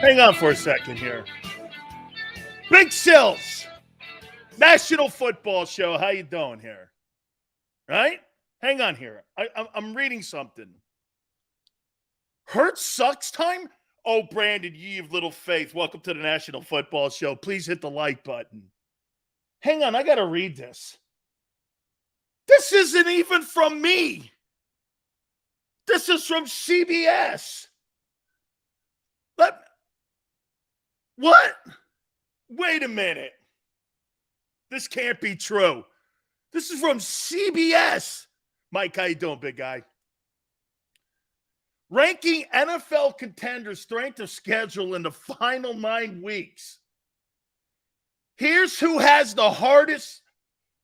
Hang on for a second here. Big Sills, National Football Show. How you doing here? Right? Hang on here. I'm reading something. Hurts sucks time? Oh, Brandon, ye of little faith. Welcome to the National Football Show. Please hit the like button. Hang on, I got to read this. This isn't even from me. This is from CBS. What? Wait a minute. This can't be true. This is from CBS. Mike, how you doing, big guy? Ranking NFL contenders' strength of schedule in the final 9 weeks. Here's who has the hardest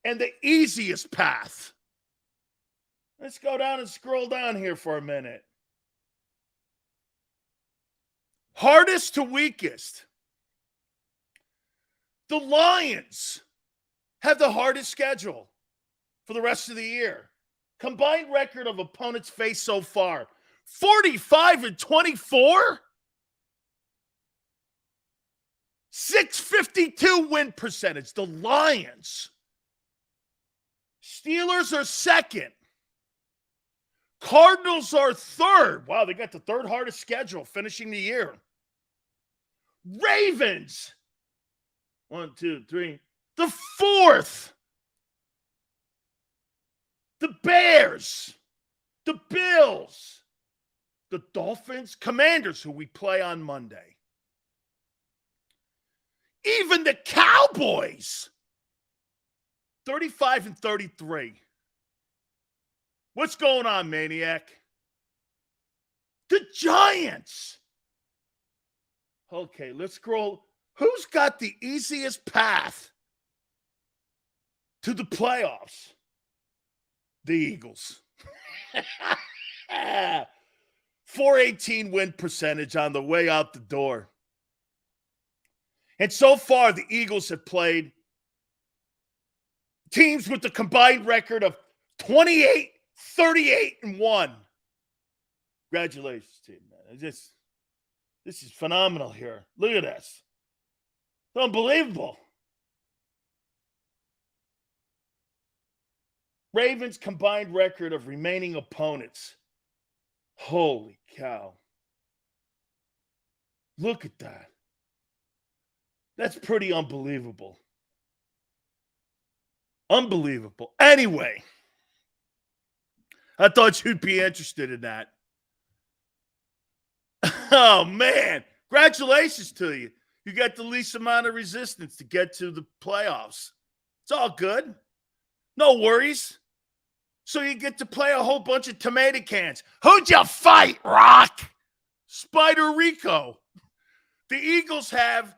and the easiest path. Let's go down and scroll down here for a minute. Hardest to weakest. The Lions have the hardest schedule for the rest of the year. Combined record of opponents faced so far, 45-24? 652 win percentage. The Lions. Steelers are second. Cardinals are third. Wow, they got the third hardest schedule finishing the year. Ravens. 1, 2, 3. The fourth. The Bears. The Bills. The Dolphins. Commanders, who we play on Monday. Even the Cowboys. 35-33. What's going on, Maniac? The Giants. Okay, let's scroll. Who's got the easiest path to the playoffs? The Eagles. 418 win percentage on the way out the door. And so far, the Eagles have played teams with the combined record of 28, 38, and 1. Congratulations, team, man. This is phenomenal here. Look at this. It's unbelievable. Ravens combined record of remaining opponents. Holy cow. Look at that. That's pretty unbelievable. Unbelievable. Anyway, I thought you'd be interested in that. Oh, man. Congratulations to you. You got the least amount of resistance to get to the playoffs. It's all good. No worries. So you get to play a whole bunch of tomato cans. Who'd you fight, Rock? Spider Rico. The Eagles have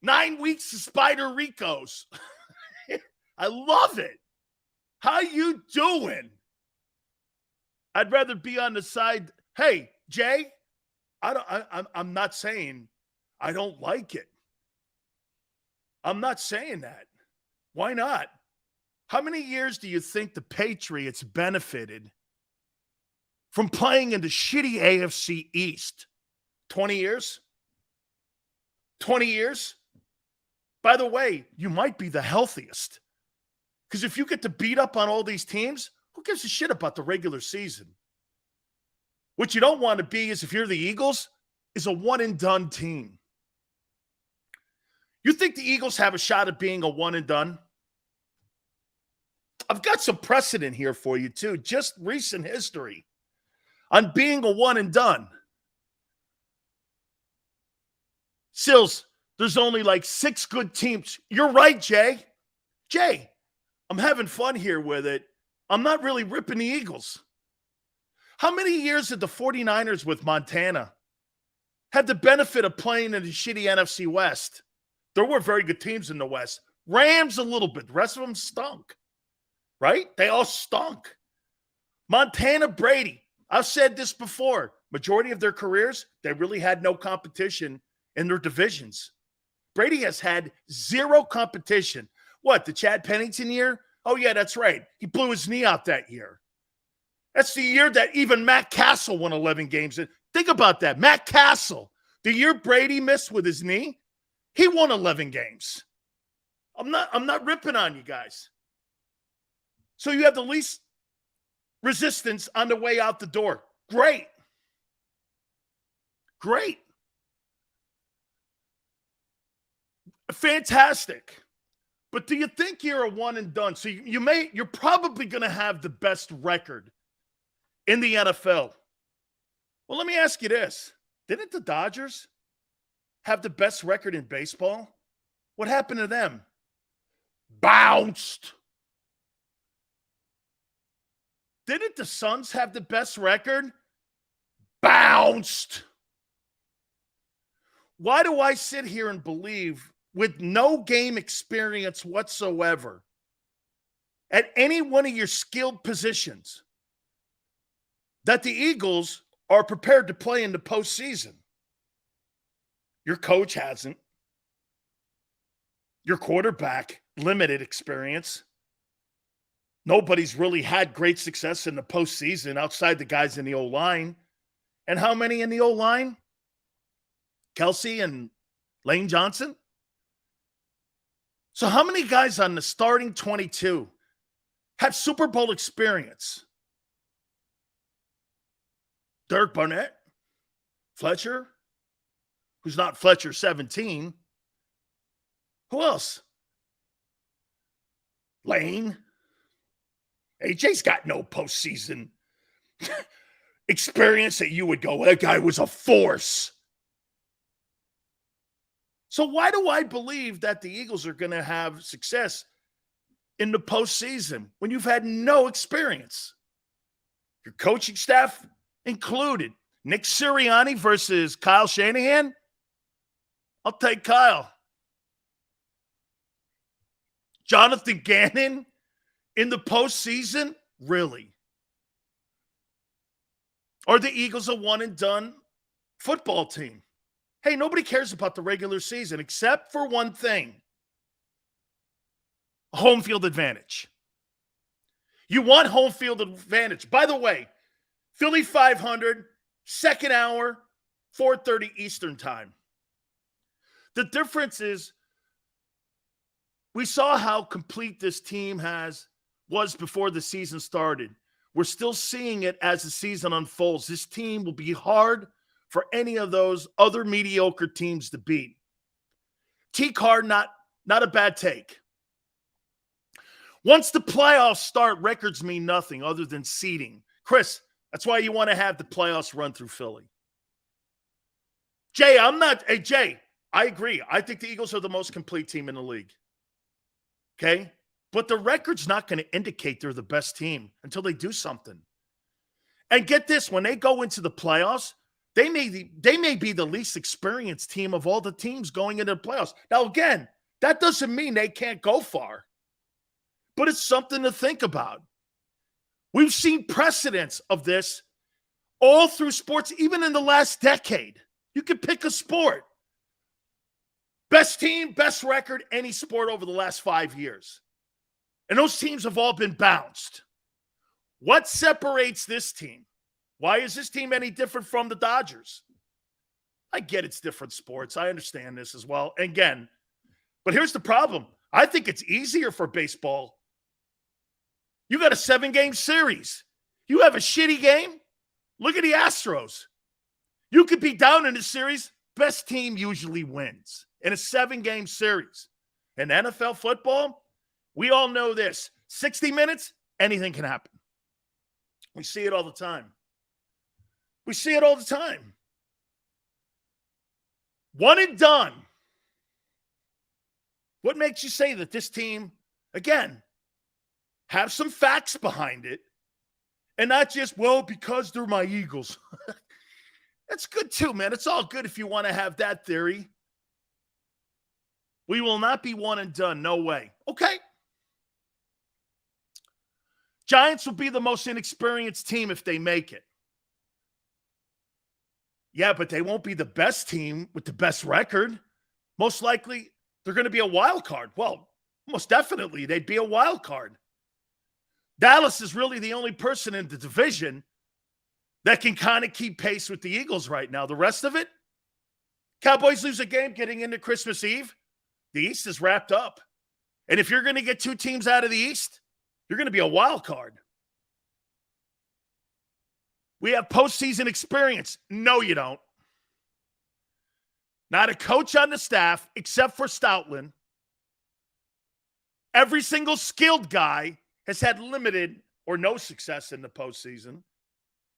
9 weeks of Spider Ricos. I love it. How you doing? I'd rather be on the side. Hey, Jay, I'm not saying I don't like it. I'm not saying that. Why not? How many years do you think the Patriots benefited from playing in the shitty AFC East? 20 years? 20 years? By the way, you might be the healthiest. Because if you get to beat up on all these teams, who gives a shit about the regular season? What you don't want to be is, if you're the Eagles, is a one-and-done team. You think the Eagles have a shot at being a one-and-done? I've got some precedent here for you, too. Just recent history on being a one-and-done. Sills, there's only like 6 good teams. You're right, Jay. Jay, I'm having fun here with it. I'm not really ripping the Eagles. How many years did the 49ers with Montana had the benefit of playing in the shitty NFC West? There were very good teams in the West. Rams a little bit. The rest of them stunk. Right? They all stunk. Montana, Brady. I've said this before. Majority of their careers, they really had no competition in their divisions. Brady has had zero competition. What, the Chad Pennington year? Oh, yeah, that's right. He blew his knee out that year. That's the year that even Matt Castle won 11 games. Think about that. Matt Castle, The year Brady missed with his knee, he won 11 games. I'm not ripping on you guys. So you have the least resistance on the way out the door. Great. Fantastic. But do you think you're a one and done? So you're probably going to have the best record in the NFL. Well, let me ask you this. Didn't the Dodgers have the best record in baseball? What happened to them? Bounced. Didn't the Suns have the best record? Bounced. Why do I sit here and believe, with no game experience whatsoever, at any one of your skilled positions, that the Eagles are prepared to play in the postseason? Your coach hasn't. Your quarterback, limited experience. Nobody's really had great success in the postseason outside the guys in the O-line. And how many in the O-line? Kelsey and Lane Johnson? So how many guys on the starting 22 have Super Bowl experience? Dirk Barnett? Fletcher? Who's not Fletcher 17? Who else? Lane? AJ's got no postseason experience that you would go, that guy was a force. So why do I believe that the Eagles are going to have success in the postseason when you've had no experience? Your coaching staff included. Nick Sirianni versus Kyle Shanahan? I'll take Kyle. Jonathan Gannon in the postseason? Really? Are the Eagles a one-and-done football team? Hey, nobody cares about the regular season except for one thing. Home field advantage. You want home field advantage. By the way, Philly 500, second hour, 4:30 Eastern time. The difference is we saw how complete this team was before the season started. We're still seeing it as the season unfolds. This team will be hard for any of those other mediocre teams to beat. T-Card, not a bad take. Once the playoffs start, records mean nothing other than seeding. Chris, that's why you want to have the playoffs run through Philly. Jay, I agree. I think the Eagles are the most complete team in the league. Okay? But the record's not going to indicate they're the best team until they do something. And get this, when they go into the playoffs, they may be the least experienced team of all the teams going into the playoffs. Now, again, that doesn't mean they can't go far. But it's something to think about. We've seen precedents of this all through sports, even in the last decade. You could pick a sport. Best team, best record, any sport over the last 5 years. And those teams have all been bounced. What separates this team? Why is this team any different from the Dodgers? I get it's different sports. I understand this as well. And again, but here's the problem. I think it's easier for baseball. You got a 7-game series. You have a shitty game? Look at the Astros. You could be down in a series. Best team usually wins in a 7-game series. In NFL football, we all know this. 60 minutes, anything can happen. We see it all the time. One and done. What makes you say that this team, again, have some facts behind it and not just, well, because they're my Eagles? That's good too, man. It's all good if you want to have that theory. We will not be one and done. No way. Okay. Giants will be the most inexperienced team if they make it. Yeah, but they won't be the best team with the best record. Most likely, they're going to be a wild card. Well, most definitely, they'd be a wild card. Dallas is really the only person in the division that can kind of keep pace with the Eagles right now. The rest of it, Cowboys lose a game getting into Christmas Eve, the East is wrapped up. And if you're going to get two teams out of the East, you're going to be a wild card. We have postseason experience. No, you don't. Not a coach on the staff, except for Stoutland. Every single skilled guy has had limited or no success in the postseason.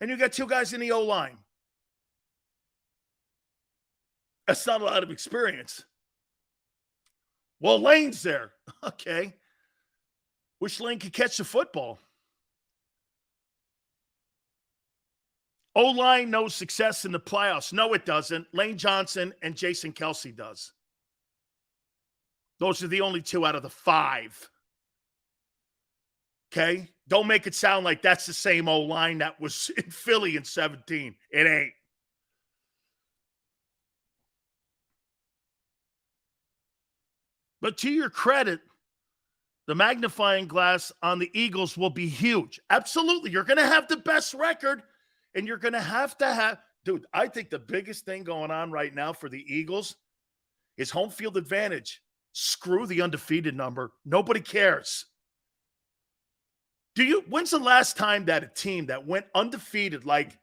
And you got two guys in the O-line. That's not a lot of experience. Well, Lane's there. Okay. Wish Lane could catch the football. O-line, no success in the playoffs. No, it doesn't. Lane Johnson and Jason Kelsey does. Those are the only two out of the 5. Okay? Don't make it sound like that's the same O-line that was in Philly in 17. It ain't. But to your credit, the magnifying glass on the Eagles will be huge. Absolutely. You're going to have the best record, and you're going to have dude, I think the biggest thing going on right now for the Eagles is home field advantage. Screw the undefeated number. Nobody cares. When's the last time that a team that went undefeated, like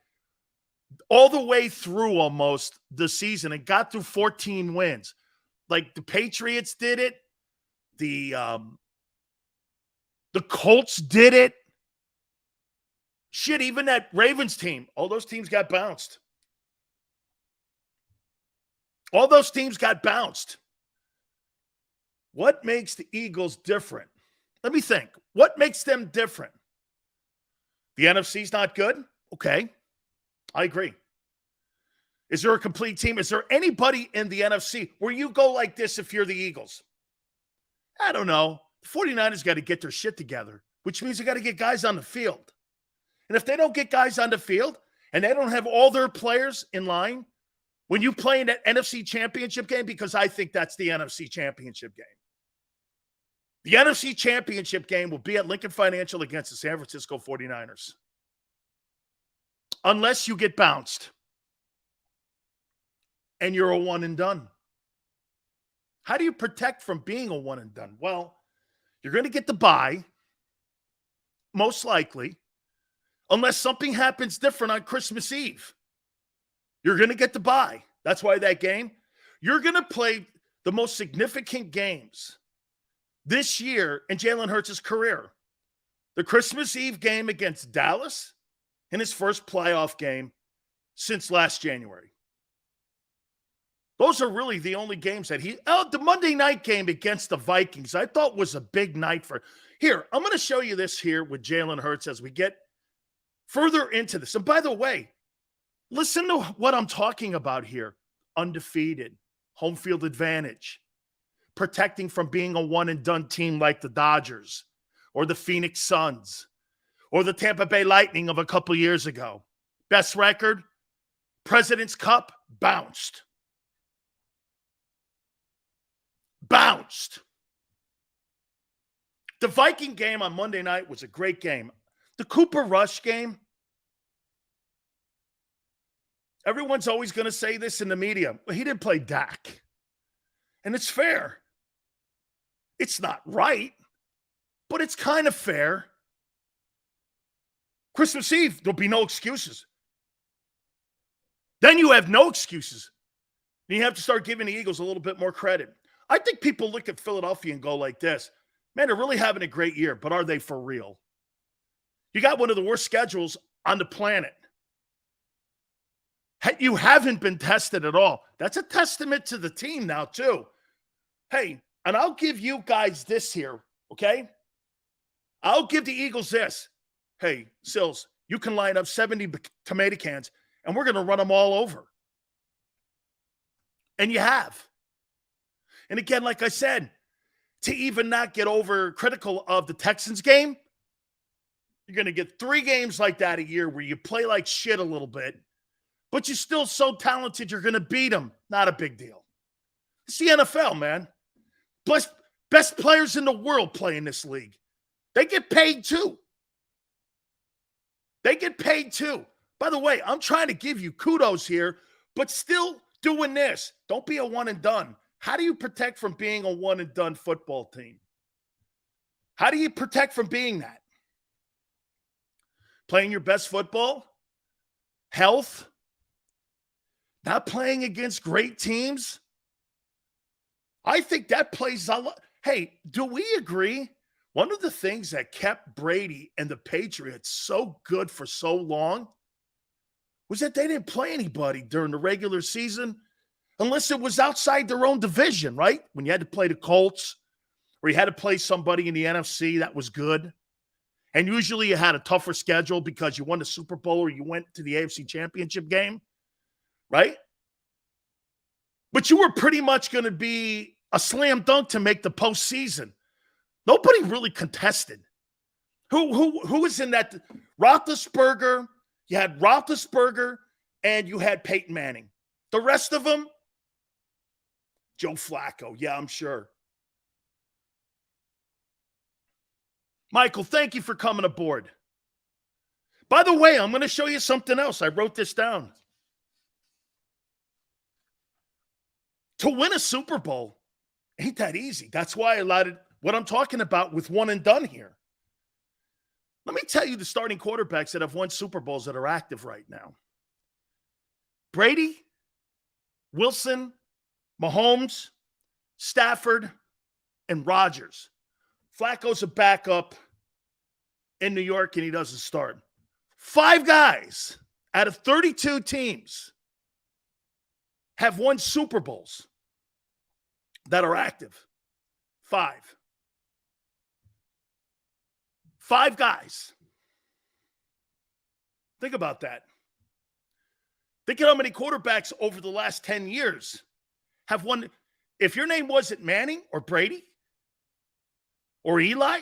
all the way through almost the season and got through 14 wins, like the Patriots did it, the Colts did it. Shit, even that Ravens team, all those teams got bounced. All those teams got bounced. What makes the Eagles different? Let me think. What makes them different? The NFC's not good? Okay. I agree. Is there a complete team? Is there anybody in the NFC where you go like this if you're the Eagles? I don't know. The 49ers got to get their shit together, which means they got to get guys on the field. And if they don't get guys on the field and they don't have all their players in line, when you play in that NFC Championship game, because I think that's the NFC Championship game. The NFC Championship game will be at Lincoln Financial against the San Francisco 49ers. Unless you get bounced and you're a one and done. How do you protect from being a one and done? Well, you're going to get the bye, most likely, unless something happens different on Christmas Eve. You're going to get the bye. That's why that game, you're going to play the most significant games this year in Jalen Hurts' career. The Christmas Eve game against Dallas and his first playoff game since last January. Those are really the only games that the Monday night game against the Vikings, I thought was a big night for. Here, I'm going to show you this here with Jalen Hurts as we get further into this. And by the way, listen to what I'm talking about here. Undefeated, home field advantage, protecting from being a one-and-done team like the Dodgers or the Phoenix Suns or the Tampa Bay Lightning of a couple years ago. Best record, President's Cup, bounced. Bounced. The Viking game on Monday night was a great game. The Cooper Rush game, everyone's always going to say this in the media. Well, he didn't play Dak. And it's fair. It's not right, but it's kind of fair. Christmas Eve, there'll be no excuses. Then you have no excuses. And you have to start giving the Eagles a little bit more credit. I think people look at Philadelphia and go like this. Man, they're really having a great year, but are they for real? You got one of the worst schedules on the planet. You haven't been tested at all. That's a testament to the team now, too. Hey, and I'll give you guys this here, okay? I'll give the Eagles this. Hey, Sills, you can line up 70 tomato cans, and we're going to run them all over. And you have. And again, like I said, to even not get overcritical of the Texans game, you're going to get 3 games like that a year where you play like shit a little bit, but you're still so talented you're going to beat them. Not a big deal. It's the NFL, man. Best players in the world play in this league. They get paid too. They get paid too. By the way, I'm trying to give you kudos here, but still doing this. Don't be a one and done. How do you protect from being a one and done football team? How do you protect from being that? Playing your best football? Health? Not playing against great teams? I think that plays a lot. Hey, do we agree? One of the things that kept Brady and the Patriots so good for so long was that they didn't play anybody during the regular season unless it was outside their own division, right? When you had to play the Colts or you had to play somebody in the NFC that was good. And usually you had a tougher schedule because you won the Super Bowl or you went to the AFC Championship game, right? But you were pretty much going to be a slam dunk to make the postseason. Nobody really contested. Who was in that? Roethlisberger. You had Roethlisberger and you had Peyton Manning. The rest of them, Joe Flacco. Yeah, I'm sure. Michael, thank you for coming aboard. By the way, I'm going to show you something else. I wrote this down. To win a Super Bowl ain't that easy. That's why I allotted what I'm talking about with one and done here. Let me tell you the starting quarterbacks that have won Super Bowls that are active right now. Brady, Wilson, Mahomes, Stafford, and Rodgers. Flacco's a backup in New York, and he doesn't start. 5 guys out of 32 teams have won Super Bowls that are active. 5. 5 guys. Think about that. Think of how many quarterbacks over the last 10 years have won. If your name wasn't Manning or Brady or Eli,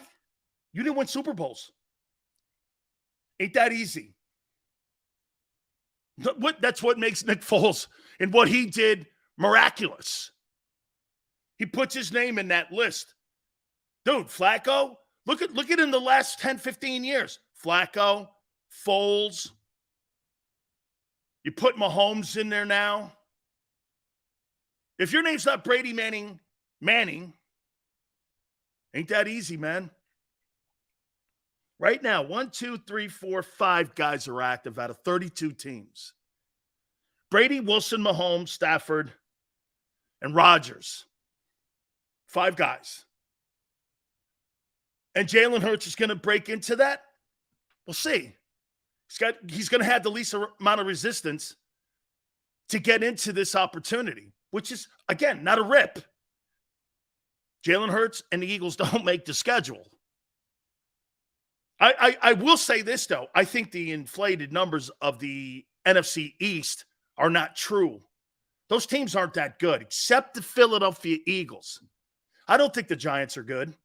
you didn't win Super Bowls. Ain't that easy. That's what makes Nick Foles and what he did miraculous. He puts his name in that list. Dude, Flacco, look at in the last 10, 15 years. Flacco, Foles. You put Mahomes in there now. If your name's not Brady Manning, ain't that easy, man. Right now, 1, 2, 3, 4, 5 guys are active out of 32 teams. Brady, Wilson, Mahomes, Stafford, and Rodgers. 5 guys. And Jalen Hurts is going to break into that? We'll see. He's going to have the least amount of resistance to get into this opportunity, which is, again, not a rip. Jalen Hurts and the Eagles don't make the schedule. I will say this, though. I think the inflated numbers of the NFC East are not true. Those teams aren't that good, except the Philadelphia Eagles. I don't think the Giants are good.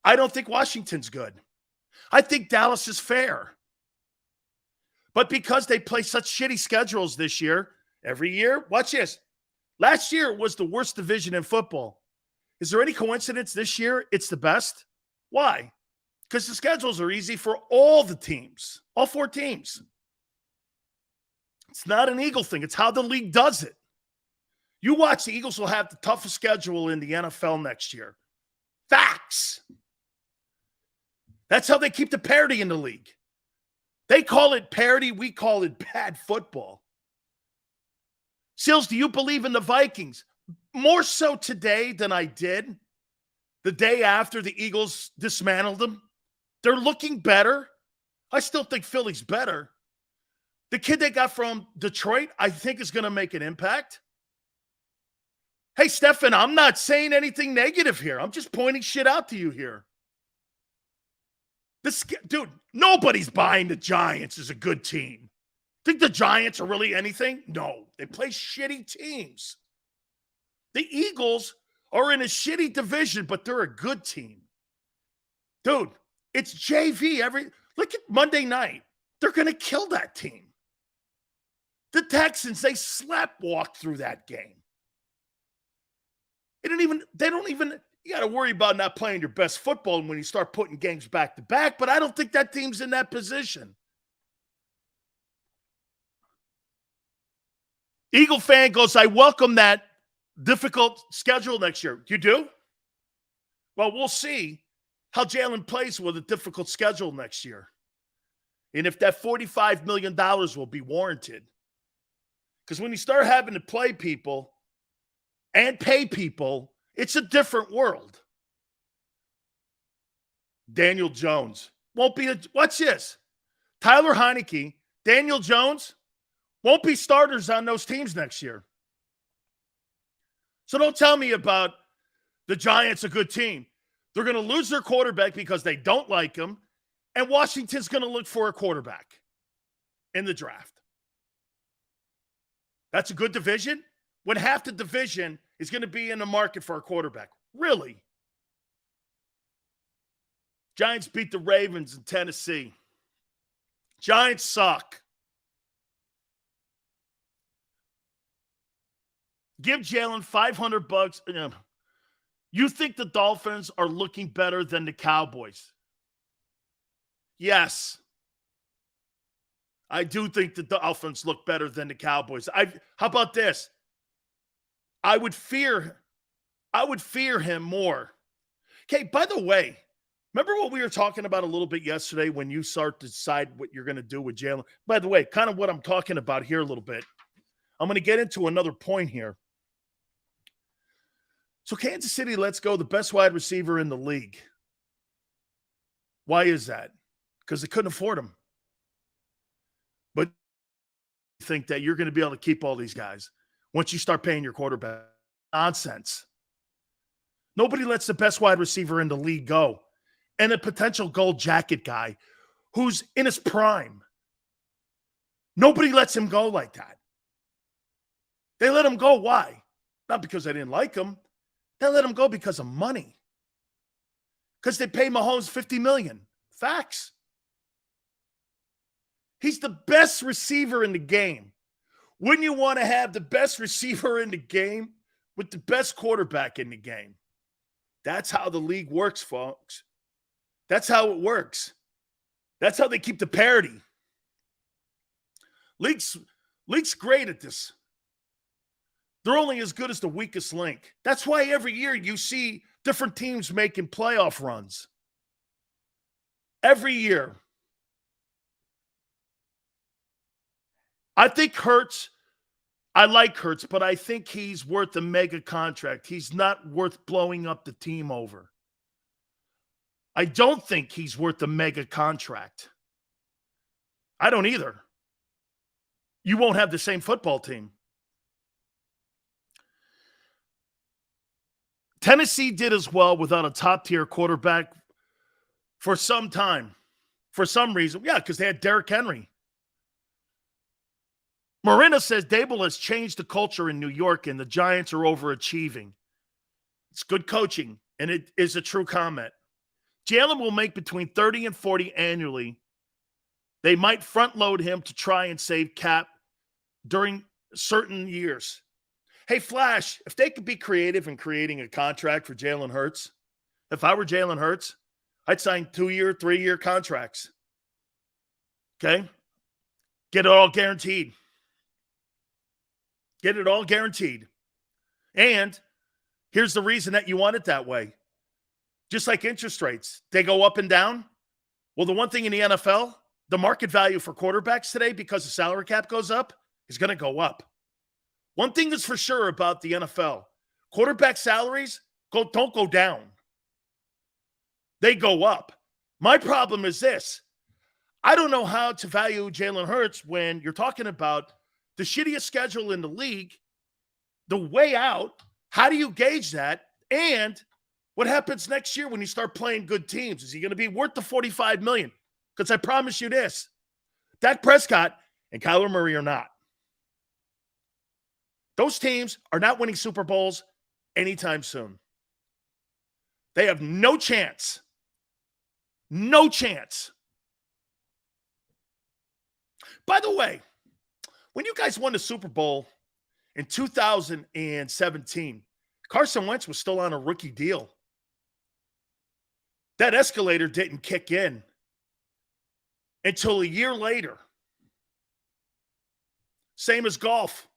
I don't think Washington's good. I think Dallas is fair. But because they play such shitty schedules this year, every year, watch this. Last year was the worst division in football. Is there any coincidence this year it's the best? Why? Because the schedules are easy for all the teams, all 4 teams. It's not an Eagle thing. It's how the league does it. You watch, the Eagles will have the toughest schedule in the NFL next year. Facts. That's how they keep the parity in the league. They call it parity. We call it bad football. Seals, do you believe in the Vikings? More so today than I did the day after the Eagles dismantled them. They're looking better. I still think Philly's better. The kid they got from Detroit, I think, is going to make an impact. Hey, Stefan, I'm not saying anything negative here. I'm just pointing shit out to you here. Dude, nobody's buying the Giants as a good team. Think the Giants are really anything? No, they play shitty teams. The Eagles are in a shitty division, but they're a good team. Dude, it's JV. Look at Monday night. They're going to kill that team. The Texans, they sleepwalked through that game. They don't even, you got to worry about not playing your best football when you start putting games back to back, but I don't think that team's in that position. Eagle fan goes, I welcome that difficult schedule next year. You do? Well, we'll see how Jalen plays with a difficult schedule next year. And if that $45 million will be warranted. Because when you start having to play people and pay people, it's a different world. Daniel Jones won't be watch this. Tyler Heineke, Daniel Jones won't be starters on those teams next year. So don't tell me about the Giants, a good team. They're going to lose their quarterback because they don't like him, and Washington's going to look for a quarterback in the draft. That's a good division? When half the division is going to be in the market for a quarterback. Really? Giants beat the Ravens in Tennessee. Giants suck. Give Jalen $500. You think the Dolphins are looking better than the Cowboys? Yes. I do think the Dolphins look better than the Cowboys. How about this? I would fear him more. Okay, by the way, remember what we were talking about a little bit yesterday when you start to decide what you're going to do with Jalen? By the way, kind of what I'm talking about here a little bit. I'm going to get into another point here. So Kansas City lets go the best wide receiver in the league. Why is that? Because they couldn't afford him. But you think that you're going to be able to keep all these guys once you start paying your quarterback. Nonsense. Nobody lets the best wide receiver in the league go. And a potential gold jacket guy who's in his prime. Nobody lets him go like that. They let him go. Why? Not because they didn't like him. They let him go because of money. Because they pay Mahomes $50 million. Facts. He's the best receiver in the game. Wouldn't you want to have the best receiver in the game with the best quarterback in the game? That's how the league works, folks. That's how it works. That's how they keep the parity. League's great at this. They're only as good as the weakest link. That's why every year you see different teams making playoff runs. Every year. I think Hurts, I like Hurts, but I think he's worth a mega contract. He's not worth blowing up the team over. I don't think he's worth a mega contract. I don't either. You won't have the same football team. Tennessee did as well without a top-tier quarterback for some time. For some reason. Yeah, because they had Derrick Henry. Marina says Dable has changed the culture in New York and the Giants are overachieving. It's good coaching, and it is a true comment. Jalen will make between 30 and 40 annually. They might front-load him to try and save cap during certain years. Hey, Flash, if they could be creative in creating a contract for Jalen Hurts, if I were Jalen Hurts, I'd sign 2-year, 3-year contracts. Okay? Get it all guaranteed. Get it all guaranteed. And here's the reason that you want it that way. Just like interest rates, they go up and down. Well, the one thing in the NFL, the market value for quarterbacks today, because the salary cap goes up, is going to go up. One thing that's for sure about the NFL, quarterback salaries don't go down. They go up. My problem is this. I don't know how to value Jalen Hurts when you're talking about the shittiest schedule in the league, the way out. How do you gauge that? And what happens next year when you start playing good teams? Is he going to be worth the $45 million? Because I promise you this, Dak Prescott and Kyler Murray are not. Those teams are not winning Super Bowls anytime soon. They have no chance. No chance. By the way, when you guys won the Super Bowl in 2017, Carson Wentz was still on a rookie deal. That escalator didn't kick in until a year later. Same as golf.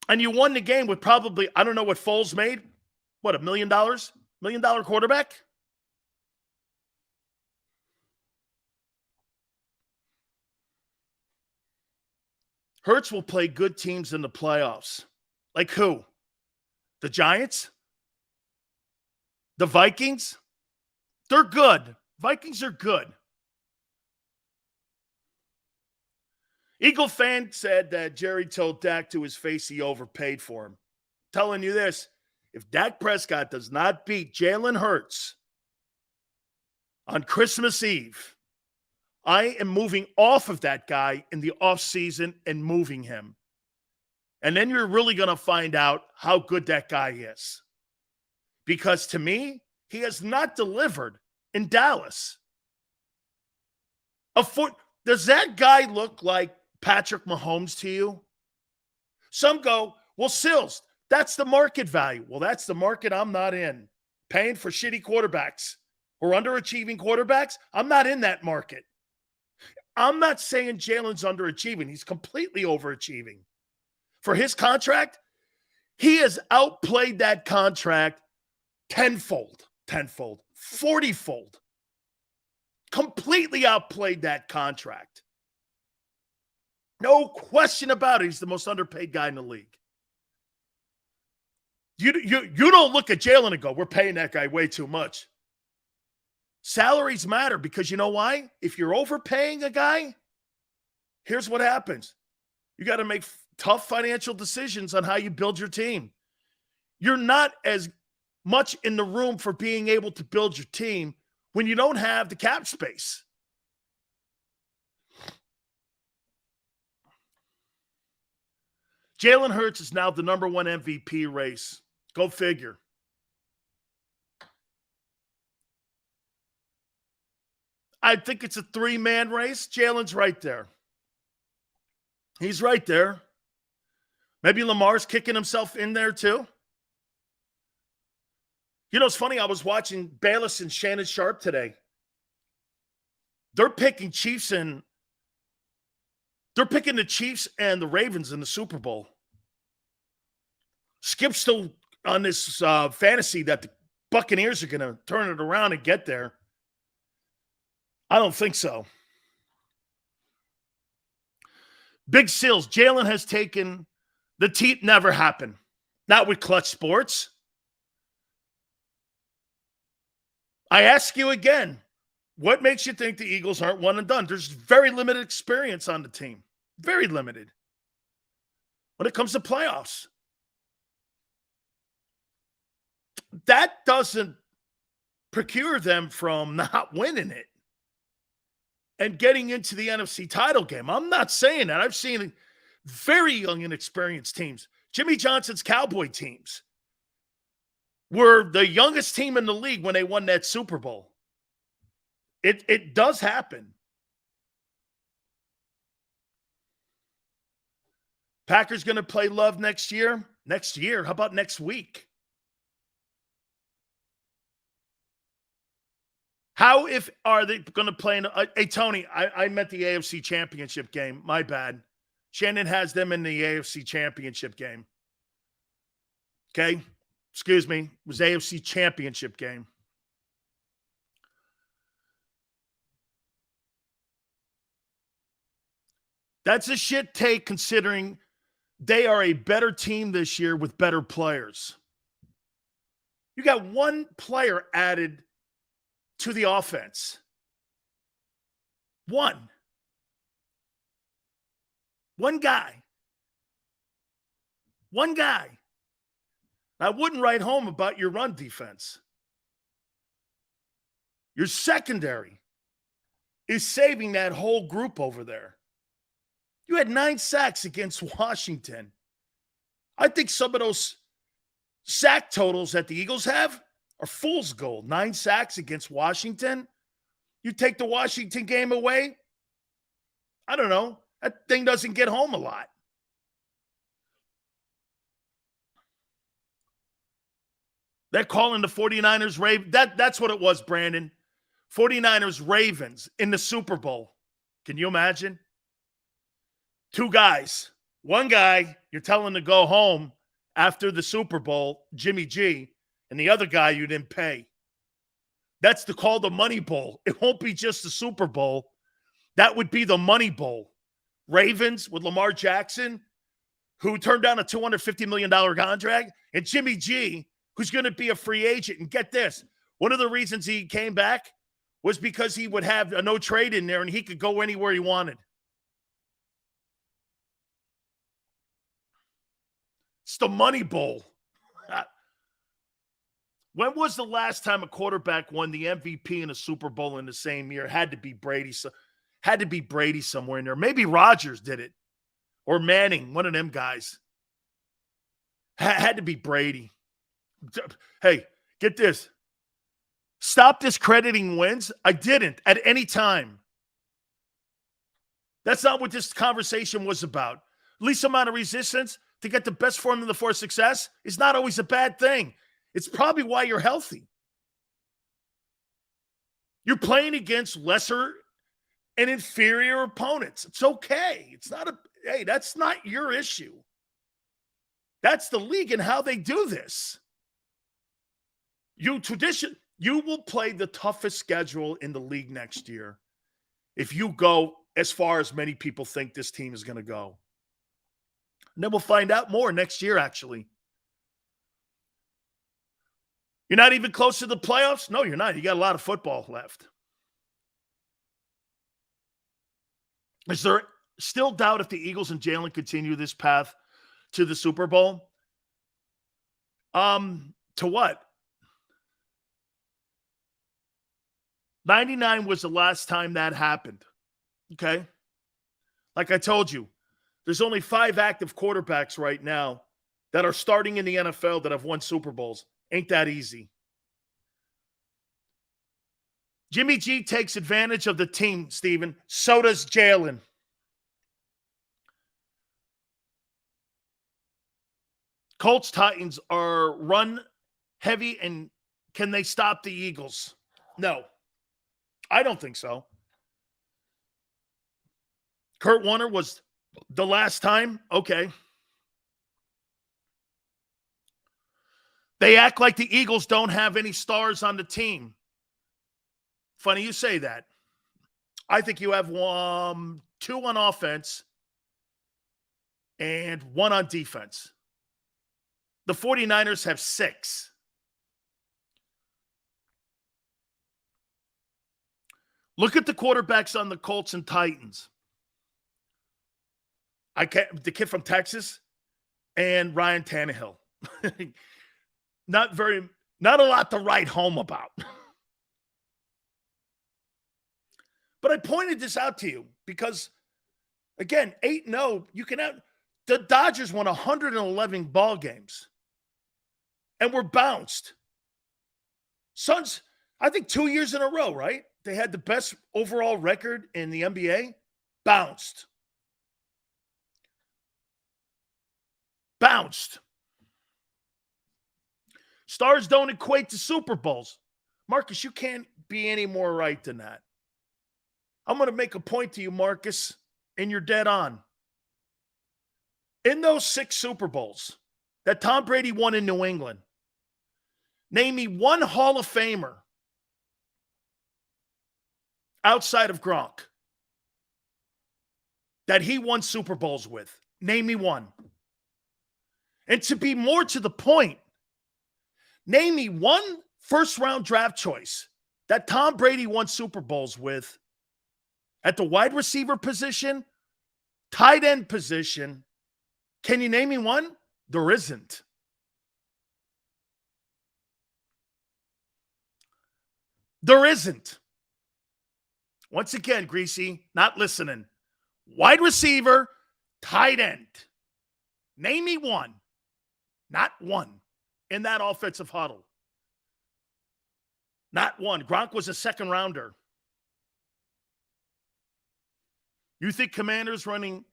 And you won the game with probably, I don't know what Foles made. What, $1 million? $1 million quarterback? Hurts will play good teams in the playoffs. Like who? The Giants? The Vikings? They're good. Vikings are good. Eagle fan said that Jerry told Dak to his face he overpaid for him. Telling you this, if Dak Prescott does not beat Jalen Hurts on Christmas Eve, I am moving off of that guy in the offseason and moving him. And then you're really going to find out how good that guy is. Because to me, he has not delivered in Dallas. Does that guy look like Patrick Mahomes to you? Some go, well, Sills, that's the market value. Well, that's the market I'm not in. Paying for shitty quarterbacks or underachieving quarterbacks, I'm not in that market. I'm not saying Jalen's underachieving. He's completely overachieving. For his contract, he has outplayed that contract tenfold, 40-fold. Completely outplayed that contract. No question about it. He's the most underpaid guy in the league. You don't look at Jalen and go, we're paying that guy way too much. Salaries matter because you know why? If you're overpaying a guy, here's what happens. You got to make tough financial decisions on how you build your team. You're not as much in the room for being able to build your team when you don't have the cap space. Jalen Hurts is now the number one MVP race. Go figure. I think it's a three-man race. Jalen's right there. He's right there. Maybe Lamar's kicking himself in there too. You know, it's funny. I was watching Bayless and Shannon Sharp today. They're picking the Chiefs and the Ravens in the Super Bowl. Skip's still on this fantasy that the Buccaneers are going to turn it around and get there. I don't think so. Big Sills, Jalen has taken the team. Never happened. Not with Clutch Sports. I ask you again, what makes you think the Eagles aren't one and done? There's very limited experience on the team. Very limited. When it comes to playoffs. That doesn't procure them from not winning it and getting into the NFC title game. I'm not saying that. I've seen very young, inexperienced teams. Jimmy Johnson's Cowboy teams were the youngest team in the league when they won that Super Bowl. It does happen. Packers going to play Love next year? Next year? How about next week? How are they going to play hey, Tony, I meant the AFC Championship game. My bad. Shannon has them in the AFC Championship game. Okay? Excuse me. It was AFC Championship game. That's a shit take considering they are a better team this year with better players. You got one player added to the offense. One guy. One guy. I wouldn't write home about your run defense. Your secondary is saving that whole group over there. You had 9 sacks against Washington. I think some of those sack totals that the Eagles have are fool's gold. 9 sacks against Washington. You take the Washington game away, I don't know. That thing doesn't get home a lot. They're calling the 49ers Ravens. That's what it was, Brandon. 49ers Ravens in the Super Bowl. Can you imagine? 2 guys One guy you're telling to go home after the Super Bowl, Jimmy G, and the other guy you didn't pay. That's called the Money Bowl. It won't be just the Super Bowl. That would be the Money Bowl. Ravens with Lamar Jackson, who turned down a $250 million contract, and Jimmy G, who's going to be a free agent. And get this, one of the reasons he came back was because he would have a no trade in there and he could go anywhere he wanted. It's the Money Bowl. When was the last time a quarterback won the MVP in a Super Bowl in the same year? Had to be Brady. Had to be Brady somewhere in there. Maybe Rodgers did it. Or Manning, one of them guys. Had to be Brady. Hey, get this. Stop discrediting wins. I didn't at any time. That's not what this conversation was about. Least amount of resistance to get the best formula for success is not always a bad thing. It's probably why you're healthy. You're playing against lesser and inferior opponents. It's okay. Hey, that's not your issue. That's the league and how they do this. You will play the toughest schedule in the league next year if you go as far as many people think this team is going to go. And then we'll find out more next year, actually. You're not even close to the playoffs? No, you're not. You got a lot of football left. Is there still doubt if the Eagles and Jalen continue this path to the Super Bowl? To what? 99 was the last time that happened. Okay? Like I told you, there's only 5 active quarterbacks right now that are starting in the NFL that have won Super Bowls. Ain't that easy. Jimmy G takes advantage of the team, Steven. So does Jalen. Colts Titans are run heavy, and can they stop the Eagles? No. I don't think so. Kurt Warner was the last time? Okay. They act like the Eagles don't have any stars on the team. Funny you say that. I think you have 2 on offense and 1 on defense. The 49ers have 6. Look at the quarterbacks on the Colts and Titans. The kid from Texas and Ryan Tannehill. Not a lot to write home about. But I pointed this out to you because, again, 8-0, you can have the Dodgers won 111 ball games and were bounced. Suns, I think 2 years in a row, right? They had the best overall record in the NBA. Bounced. Stars don't equate to Super Bowls. Marcus, you can't be any more right than that. I'm going to make a point to you, Marcus, and you're dead on. In those 6 Super Bowls that Tom Brady won in New England, name me one Hall of Famer outside of Gronk that he won Super Bowls with. Name me one. And to be more to the point, name me one first-round draft choice that Tom Brady won Super Bowls with at the wide receiver position, tight end position. Can you name me one? There isn't. There isn't. Once again, Greasy, not listening. Wide receiver, tight end. Name me one. Not one in that offensive huddle. Not one. Gronk was a second rounder. You think Commanders running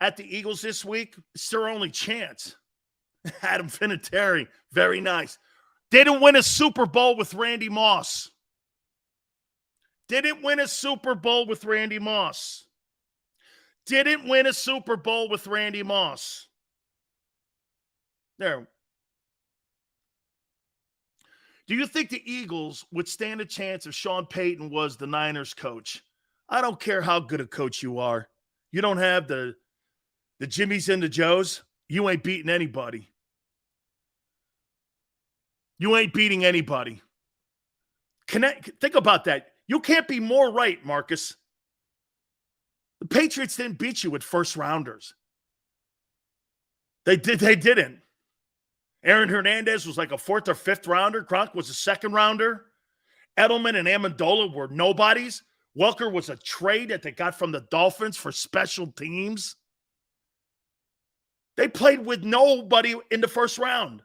at the Eagles this week? It's their only chance. Adam Vinatieri, very nice. Didn't win a Super Bowl with Randy Moss. Didn't win a Super Bowl with Randy Moss. Didn't win a Super Bowl with Randy Moss. There. Do you think the Eagles would stand a chance if Sean Payton was the Niners coach? I don't care how good a coach you are. You don't have the Jimmies and the Joes. You ain't beating anybody. You ain't beating anybody. Think about that. You can't be more right, Marcus. The Patriots didn't beat you with first rounders. They didn't. Aaron Hernandez was like a fourth or fifth rounder. Gronk was a second rounder. Edelman and Amendola were nobodies. Welker was a trade that they got from the Dolphins for special teams. They played with nobody in the first round.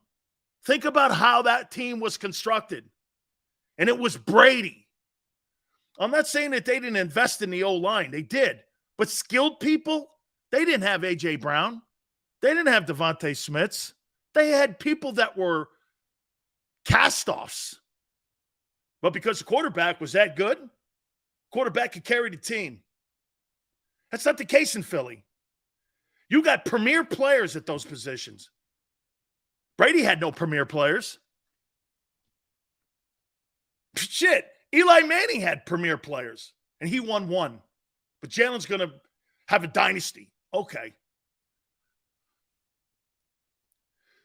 Think about how that team was constructed. And it was Brady. I'm not saying that they didn't invest in the O-line. They did. But skilled people, they didn't have A.J. Brown. They didn't have Devonta Smiths. They had people that were cast-offs. But because the quarterback was that good, quarterback could carry the team. That's not the case in Philly. You got premier players at those positions. Brady had no premier players. Shit, Eli Manning had premier players, and he won one. But Jalen's going to have a dynasty. Okay.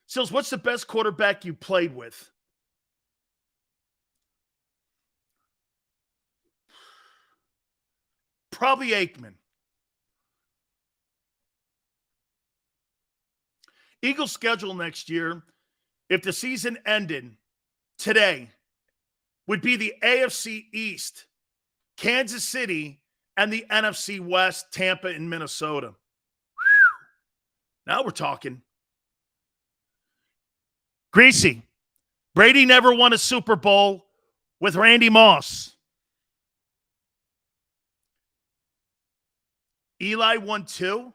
Sills, what's the best quarterback you played with? Probably Aikman. Eagles' schedule next year, if the season ended today, would be the AFC East, Kansas City, and the NFC West, Tampa and Minnesota. Whew. Now we're talking. Greasy. Brady never won a Super Bowl with Randy Moss. Eli won 2.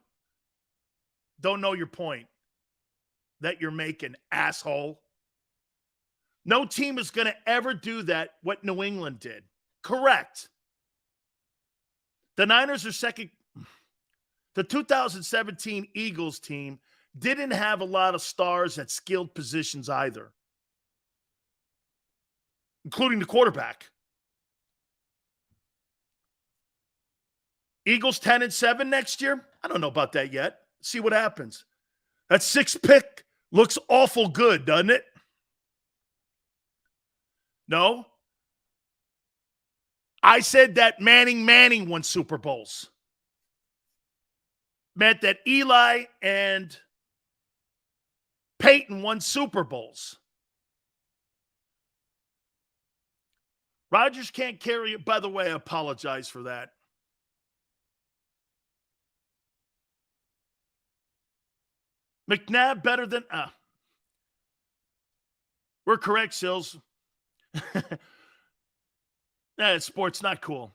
Don't know your point that you're making, asshole. No team is going to ever do that, what New England did. Correct. The Niners are second. The 2017 Eagles team didn't have a lot of stars at skilled positions either, including the quarterback. Eagles 10-7 next year? I don't know about that yet. See what happens. That 6th pick looks awful good, doesn't it? No. I said that Manning won Super Bowls. Meant that Eli and Peyton won Super Bowls. Rodgers can't carry it. By the way, I apologize for that. McNabb better than... We're correct, Sills. Sports not cool.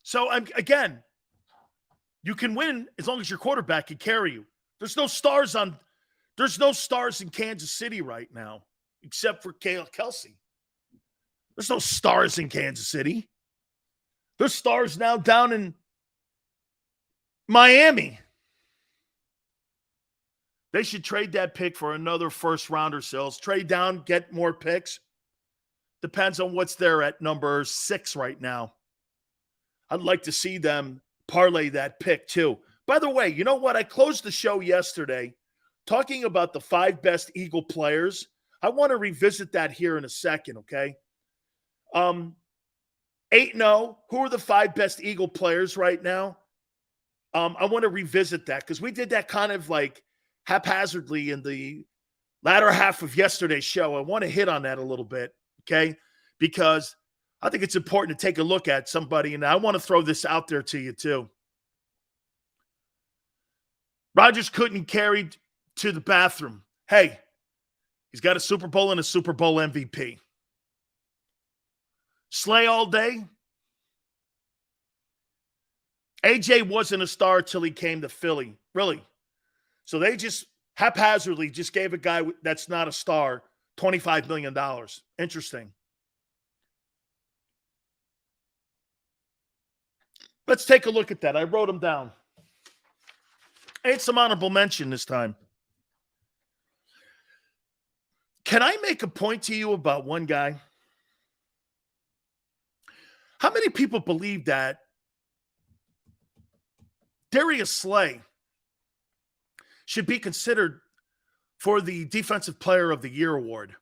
So, again, you can win as long as your quarterback can carry you. There's no stars in Kansas City right now, except for Kelsey. There's no stars in Kansas City. There's stars now down in Miami. They should trade that pick for another first-rounder, Sills. Trade down, get more picks. Depends on what's there at number 6 right now. I'd like to see them parlay that pick, too. By the way, you know what? I closed the show yesterday talking about the 5 best Eagle players. I want to revisit that here in a second, okay? 8-0. Who are the 5 best Eagle players right now? I want to revisit that because we did that kind of like haphazardly in the latter half of yesterday's show. I want to hit on that a little bit, okay? Because I think it's important to take a look at somebody, and I want to throw this out there to you too. Rodgers couldn't carry to the bathroom. Hey, he's got a Super Bowl and a Super Bowl MVP. Slay all day. AJ wasn't a star till he came to Philly, really. So they just haphazardly just gave a guy that's not a star $25 million. Interesting. Let's take a look at that. I wrote them down. Ain't some honorable mention this time. Can I make a point to you about one guy? How many people believe that Darius Slay should be considered for the Defensive Player of the Year award?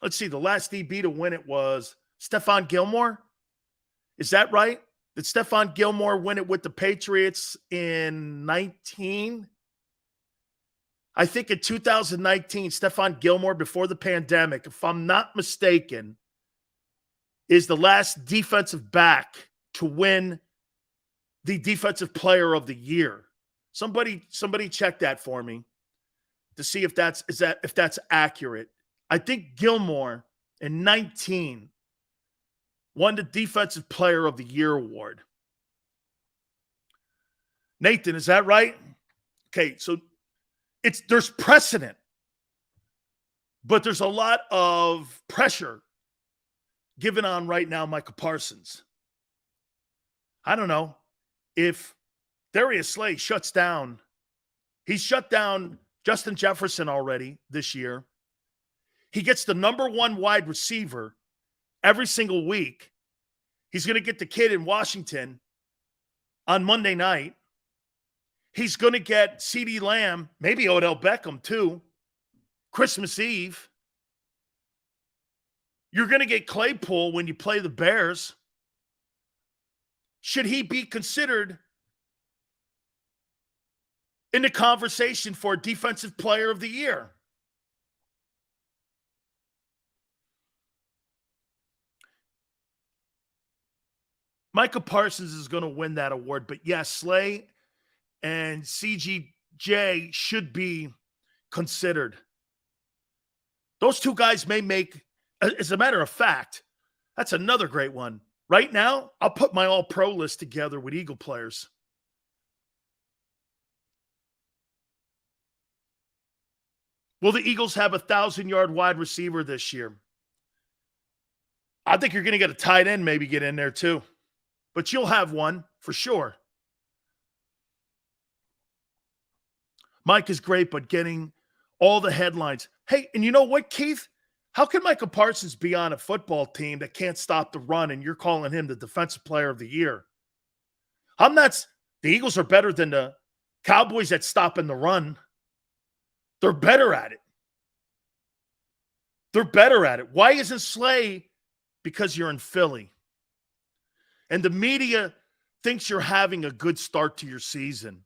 Let's see. The last DB to win it was Stephon Gilmore. Is that right? Did Stephon Gilmore win it with the Patriots in 19? I think in 2019, Stephon Gilmore, before the pandemic, if I'm not mistaken, is the last defensive back to win the Defensive Player of the Year. Somebody check that for me to see if that's accurate. I think Gilmore in 19 won the Defensive Player of the Year award. Nathan, is that right? Okay, so there's precedent, but there's a lot of pressure given on right now Micah Parsons. I don't know if Darius Slay shuts down. He's shut down Justin Jefferson already this year. He gets the number one wide receiver every single week. He's going to get the kid in Washington on Monday night. He's going to get CeeDee Lamb, maybe Odell Beckham too, Christmas Eve. You're going to get Claypool when you play the Bears. Should he be considered in the conversation for Defensive Player of the Year? Micah Parsons is going to win that award, but yes, Slay and CGJ should be considered. Those two guys may make, as a matter of fact, that's another great one. Right now, I'll put my all-pro list together with Eagle players. Will the Eagles have a 1,000-yard wide receiver this year? I think you're going to get a tight end maybe get in there too. But you'll have one for sure. Mike is great, but getting all the headlines. Hey, and you know what, Keith? How can Micah Parsons be on a football team that can't stop the run and you're calling him the Defensive Player of the Year? The Eagles are better than the Cowboys at stopping the run. They're better at it. They're better at it. Why isn't Slay? Because you're in Philly. And the media thinks you're having a good start to your season.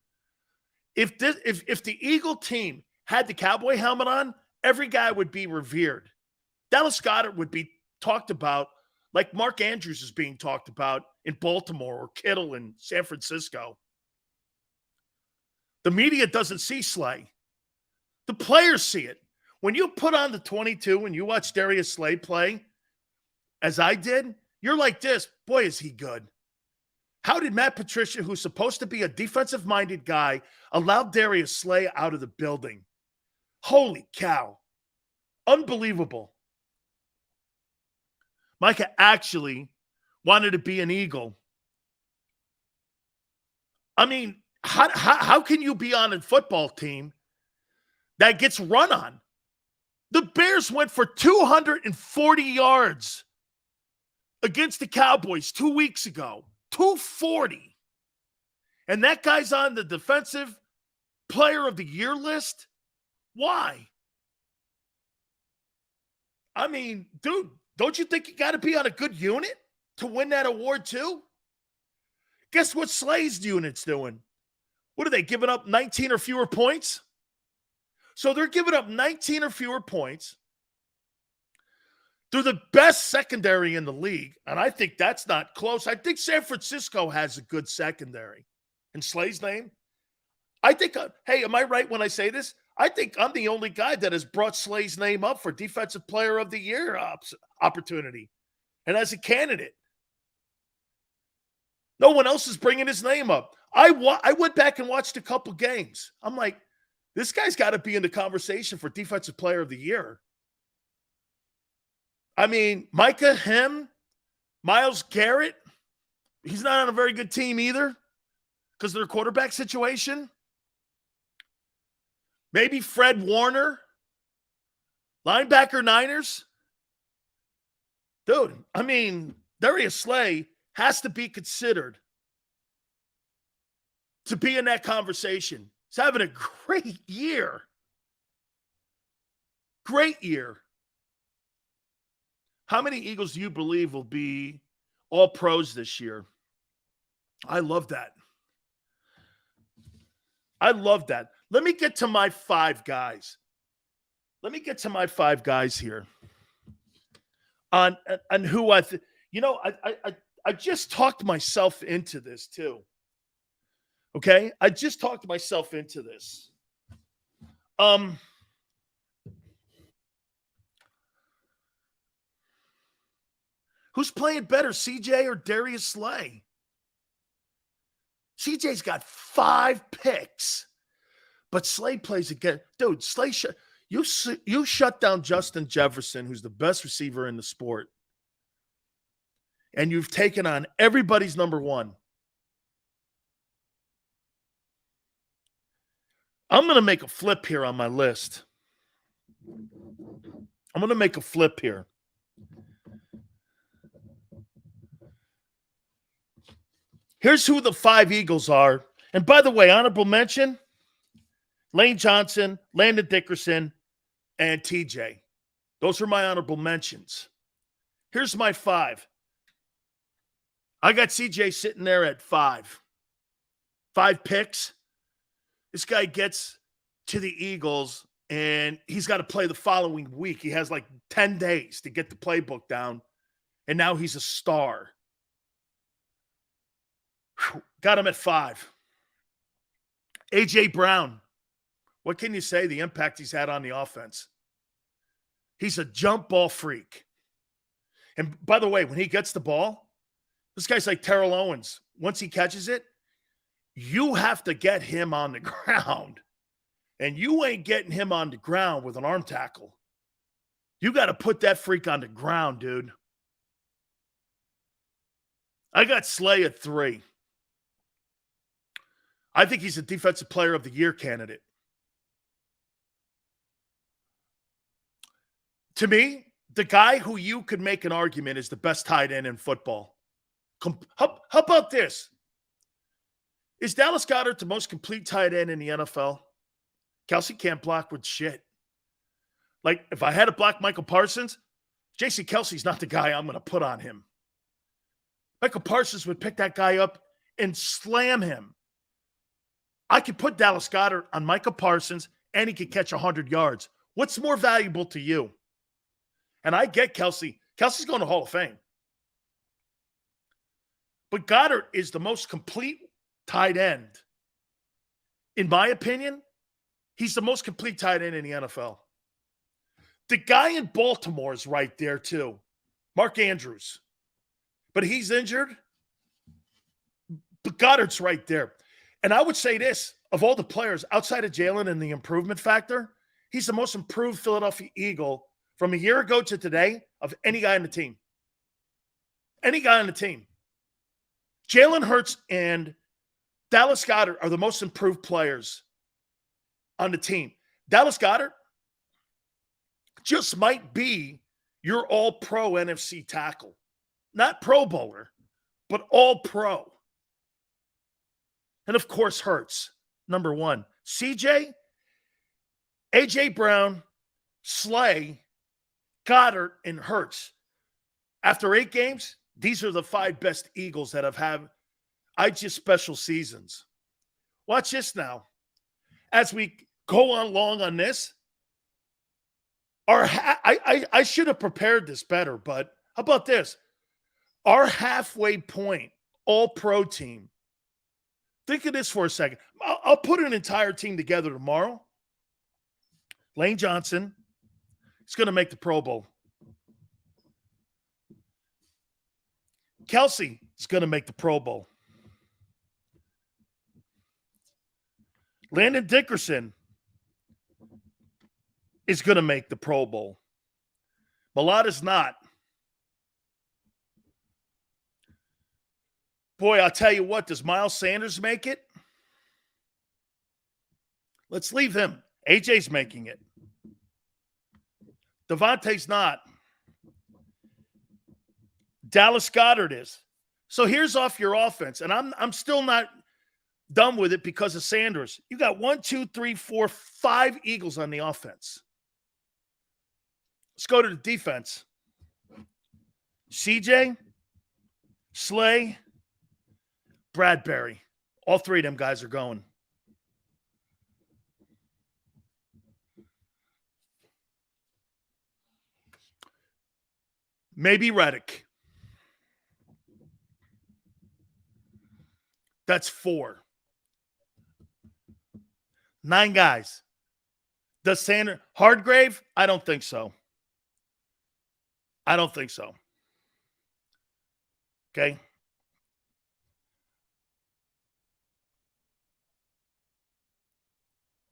If the Eagle team had the Cowboy helmet on, every guy would be revered. Dallas Goedert would be talked about like Mark Andrews is being talked about in Baltimore or Kittle in San Francisco. The media doesn't see Slay. The players see it. When you put on the 22 and you watch Darius Slay play, as I did, you're like this, boy, is he good. How did Matt Patricia, who's supposed to be a defensive-minded guy, allow Darius Slay out of the building? Holy cow. Unbelievable. Micah actually wanted to be an Eagle. I mean, how can you be on a football team that gets run on? The Bears went for 240 yards against the Cowboys 2 weeks ago. 240. And that guy's on the Defensive Player of the Year list? Why? I mean, dude, don't you think you got to be on a good unit to win that award too? Guess what Slay's unit's doing? What are they, giving up 19 or fewer points? So they're giving up 19 or fewer points. They're the best secondary in the league, and I think that's not close. I think San Francisco has a good secondary. In Slay's name, I think, hey, am I right when I say this? I think I'm the only guy that has brought Slay's name up for Defensive Player of the Year opportunity and as a candidate. No one else is bringing his name up. I went back and watched a couple games. I'm like, this guy's got to be in the conversation for Defensive Player of the Year. I mean, Micah, him, Myles Garrett, he's not on a very good team either because of their quarterback situation. Maybe Fred Warner, linebacker Niners. Dude, I mean, Darius Slay has to be considered to be in that conversation. He's having a great year. Great year. How many Eagles do you believe will be all pros this year? I love that. I love that. Let me get to my 5 guys. Let me get to my 5 guys here. On who I just talked myself into this too. Okay? I just talked myself into this. Who's playing better, CJ or Darius Slay? CJ's got 5 picks, but Slay plays again. Dude, Slay, you shut down Justin Jefferson, who's the best receiver in the sport, and you've taken on everybody's number 1. I'm going to make a flip here on my list. I'm going to make a flip here. Here's who the 5 Eagles are. And by the way, honorable mention, Lane Johnson, Landon Dickerson, and TJ. Those are my honorable mentions. Here's my 5. I got CJ sitting there at 5. 5 picks. This guy gets to the Eagles, and he's got to play the following week. He has like 10 days to get the playbook down, and now he's a star. Got him at 5. A.J. Brown. What can you say? The impact he's had on the offense. He's a jump ball freak. And by the way, when he gets the ball, this guy's like Terrell Owens. Once he catches it, you have to get him on the ground. And you ain't getting him on the ground with an arm tackle. You got to put that freak on the ground, dude. I got Slay at 3. I think he's a defensive player of the year candidate. To me, the guy who you could make an argument is the best tight end in football. How about this? Is Dallas Goedert the most complete tight end in the NFL? Kelsey can't block with shit. Like, if I had to block Michael Parsons, J.C. Kelsey's not the guy I'm going to put on him. Michael Parsons would pick that guy up and slam him. I could put Dallas Goedert on Michael Parsons, and he could catch 100 yards. What's more valuable to you? And I get Kelsey. Kelsey's going to Hall of Fame. But Goddard is the most complete tight end. In my opinion, he's the most complete tight end in the NFL. The guy in Baltimore is right there too. Mark Andrews. But he's injured. But Goddard's right there. And I would say this, of all the players outside of Jalen and the improvement factor, he's the most improved Philadelphia Eagle from a year ago to today of any guy on the team. Any guy on the team. Jalen Hurts and Dallas Goedert are the most improved players on the team. Dallas Goedert just might be your all-pro NFC tackle. Not Pro Bowler, but all-pro. And, of course, Hurts, number 1. CJ, A.J. Brown, Slay, Goddard, and Hurts. After 8 games, these are the 5 best Eagles that have had just special seasons. Watch this now. As we go along on this, I should have prepared this better, but how about this? Our halfway point all-pro team. Think of this for a second. I'll put an entire team together tomorrow. Lane Johnson is going to make the Pro Bowl. Kelsey is going to make the Pro Bowl. Landon Dickerson is going to make the Pro Bowl. Malott is not. Boy, I'll tell you what, does Miles Sanders make it? Let's leave him. AJ's making it. Devonta's not. Dallas Goedert is. So here's off your offense, and I'm still not done with it because of Sanders. You got 1, 2, 3, 4, 5 Eagles on the offense. Let's go to the defense. CJ, Slay, Bradbury. All three of them guys are going. Maybe Reddick. That's 4. 9 guys. Does Sanders Hardgrave? I don't think so. I don't think so. Okay.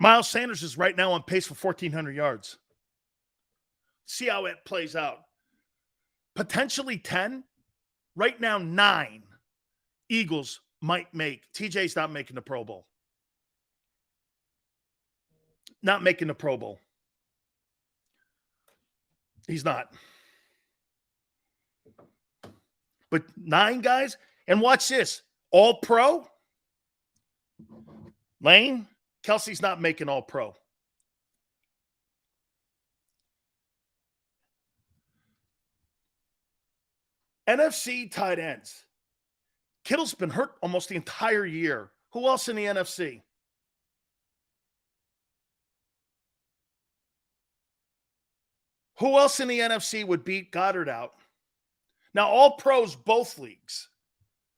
Miles Sanders is right now on pace for 1,400 yards. See how it plays out. Potentially 10. Right now, 9 Eagles might make. TJ's not making the Pro Bowl. Not making the Pro Bowl. He's not. But 9 guys, and watch this. All Pro. Lane, Kelsey's not making All Pro. NFC tight ends. Kittle's been hurt almost the entire year. Who else in the NFC? Who else in the NFC would beat Goddard out? Now, all pros, both leagues.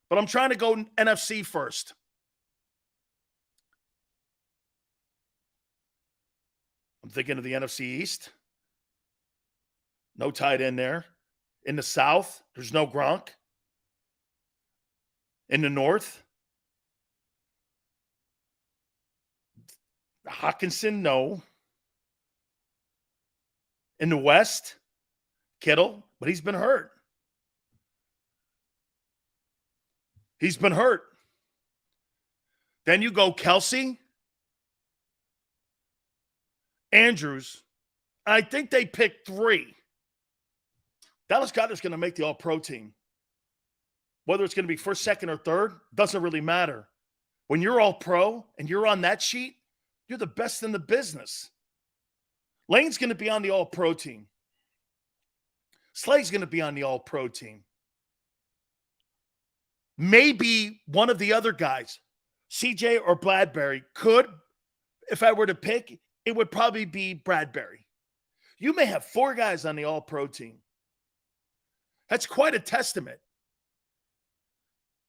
But I'm trying to go NFC first. I'm thinking of the NFC East. No tight end there. In the South, there's no Gronk. In the North, Hawkinson, no. In the West, Kittle, but he's been hurt. He's been hurt. Then you go Kelsey, Andrews. I think they picked 3. Dallas Goedert's going to make the All-Pro team. Whether it's going to be first, second, or third, doesn't really matter. When you're All-Pro and you're on that sheet, you're the best in the business. Lane's going to be on the All-Pro team. Slay's going to be on the All-Pro team. Maybe one of the other guys, CJ or Bradbury, could, if I were to pick, it would probably be Bradbury. You may have 4 guys on the All-Pro team. That's quite a testament.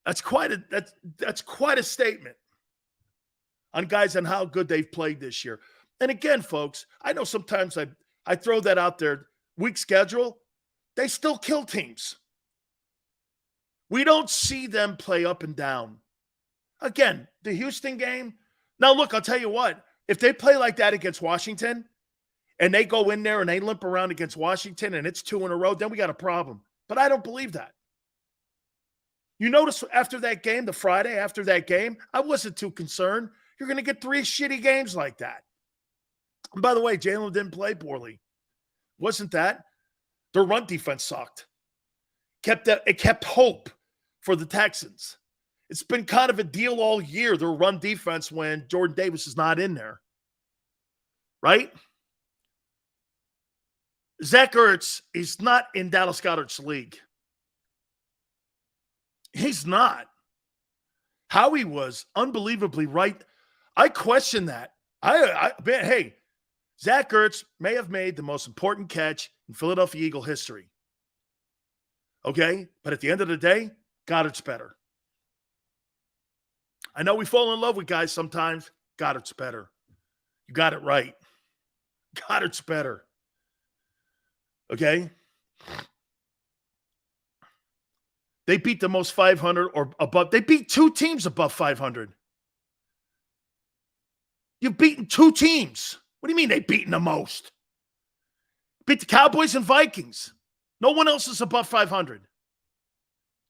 That's quite a statement on guys and how good they've played this year. And again, folks, I know sometimes I throw that out there. Weak schedule, they still kill teams. We don't see them play up and down. Again, the Houston game. Now, look, I'll tell you what. If they play like that against Washington and they go in there and they limp around against Washington and it's 2 in a row, then we got a problem. But I don't believe that. You notice after that game, the Friday after that game, I wasn't too concerned. You're going to get 3 shitty games like that. And by the way, Jalen didn't play poorly. Wasn't that? Their run defense sucked. It kept hope for the Texans. It's been kind of a deal all year, their run defense, when Jordan Davis is not in there. Right? Zach Ertz is not in Dallas Goedert's league. He's not. Howie was unbelievably right. I question that. Hey, Zach Ertz may have made the most important catch in Philadelphia Eagle history. Okay? But at the end of the day, Goedert's better. I know we fall in love with guys sometimes. Goedert's better. You got it right. Goedert's better. Okay? They beat the most 500 or above. They beat 2 teams above 500. You've beaten 2 teams. What do you mean they've beaten the most? Beat the Cowboys and Vikings. No one else is above 500.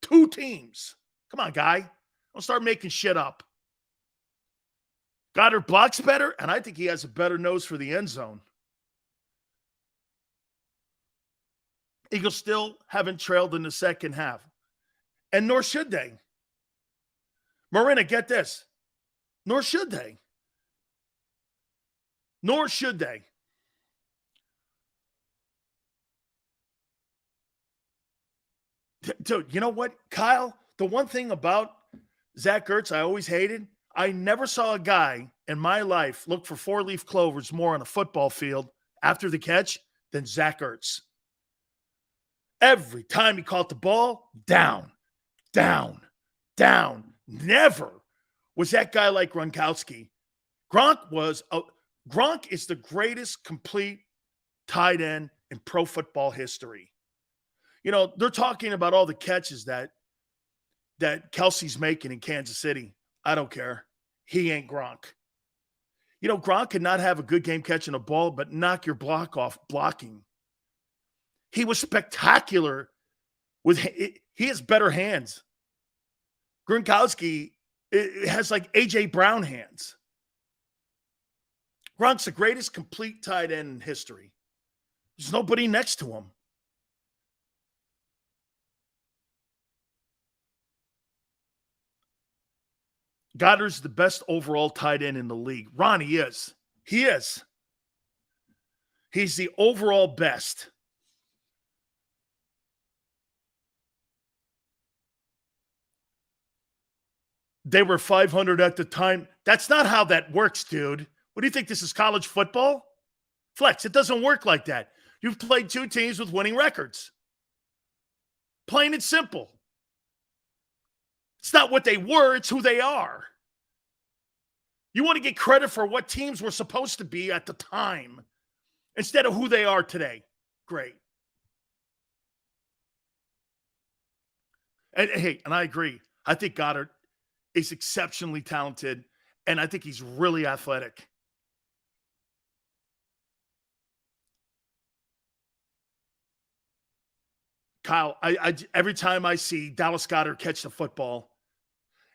2 teams. Come on, guy. Don't start making shit up. Goddard blocks better, and I think he has a better nose for the end zone. Eagles still haven't trailed in the second half, and nor should they. Marina, get this. Nor should they. Nor should they. Dude, you know what, Kyle? The one thing about Zach Ertz I always hated, I never saw a guy in my life look for four-leaf clovers more on a football field after the catch than Zach Ertz. Every time he caught the ball, down, down, down. Never was that guy like Gronkowski. Gronk is the greatest complete tight end in pro football history. You know, they're talking about all the catches that Kelsey's making in Kansas City. I don't care. He ain't Gronk. You know, Gronk could not have a good game catching a ball, but knock your block off blocking. He was spectacular. He has better hands. Gronkowski has like A.J. Brown hands. Gronk's the greatest complete tight end in history. There's nobody next to him. Goddard's the best overall tight end in the league. Ronnie is. He is. He's the overall best. They were 500 at the time. That's not how that works, dude. What do you think? This is college football? Flex, it doesn't work like that. You've played two teams with winning records. Plain and simple. It's not what they were, it's who they are. You want to get credit for what teams were supposed to be at the time instead of who they are today. Great. And hey, and I agree. I think Goddard is exceptionally talented, and I think he's really athletic. Kyle, I every time I see Dallas Goedert catch the football,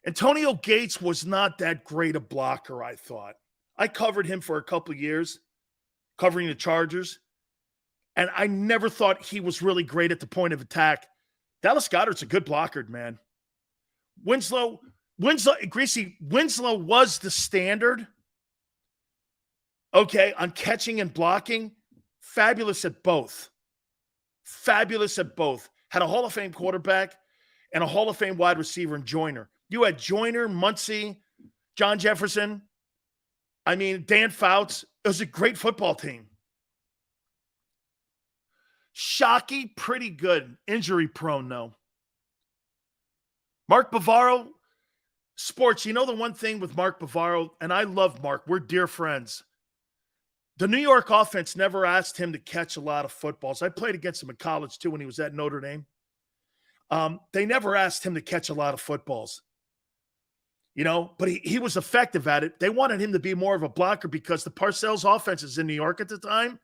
Antonio Gates was not that great a blocker, I thought. I covered him for a couple of years, covering the Chargers, and I never thought he was really great at the point of attack. Dallas Goedert's a good blocker, man. Winslow was the standard, okay, on catching and blocking. Fabulous at both. Fabulous at both. Had a Hall of Fame quarterback and a Hall of Fame wide receiver in Joyner. You had Joyner, Muncie, John Jefferson. I mean, Dan Fouts. It was a great football team. Shockey, pretty good. Injury prone, though. Mark Bavaro, sports. You know the one thing with Mark Bavaro, and I love Mark. We're dear friends. The New York offense never asked him to catch a lot of footballs. I played against him in college, too, when he was at Notre Dame. They never asked him to catch a lot of footballs. You know, but he was effective at it. They wanted him to be more of a blocker because the Parcells offenses in New York at the time,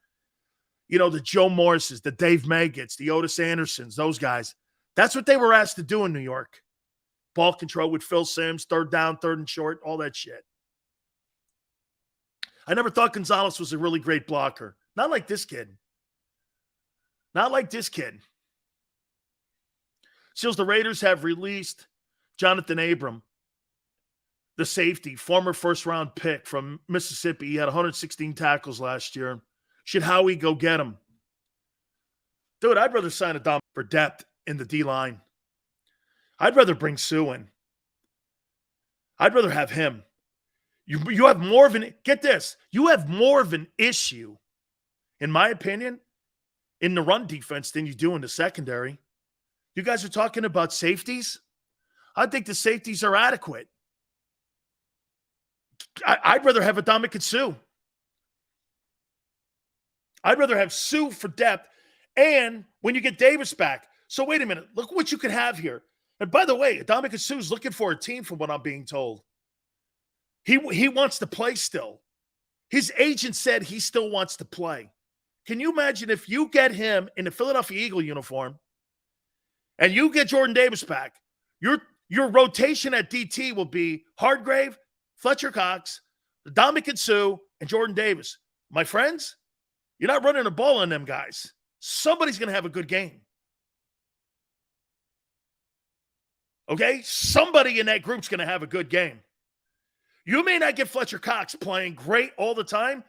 you know, the Joe Morrises, the Dave Maggots, the Otis Andersons, those guys, that's what they were asked to do in New York. Ball control with Phil Simms, third down, third and short, all that shit. I never thought Gonzalez was a really great blocker. Not like this kid. Not like this kid. Seals, the Raiders have released Jonathan Abram, the safety, former first-round pick from Mississippi. He had 116 tackles last year. Should Howie go get him? Dude, I'd rather sign a Dom for depth in the D-line. I'd rather bring Sue in. I'd rather have him. You have more of an – get this. You have more of an issue, in my opinion, in the run defense than you do in the secondary. You guys are talking about safeties? I think the safeties are adequate. I'd rather have Adama Sue. I'd rather have Sue for depth. And when you get Davis back. So wait a minute. Look what you could have here. And by the way, Adama Sue's looking for a team from what I'm being told. He wants to play still. His agent said he still wants to play. Can you imagine if you get him in the Philadelphia Eagle uniform and you get Jordan Davis back, Your rotation at DT will be Hargrave, Fletcher Cox, Ndamukong Suh, and Jordan Davis. My friends, you're not running a ball on them guys. Somebody's going to have a good game. Okay? Somebody in that group's going to have a good game. You may not get Fletcher Cox playing great all the time,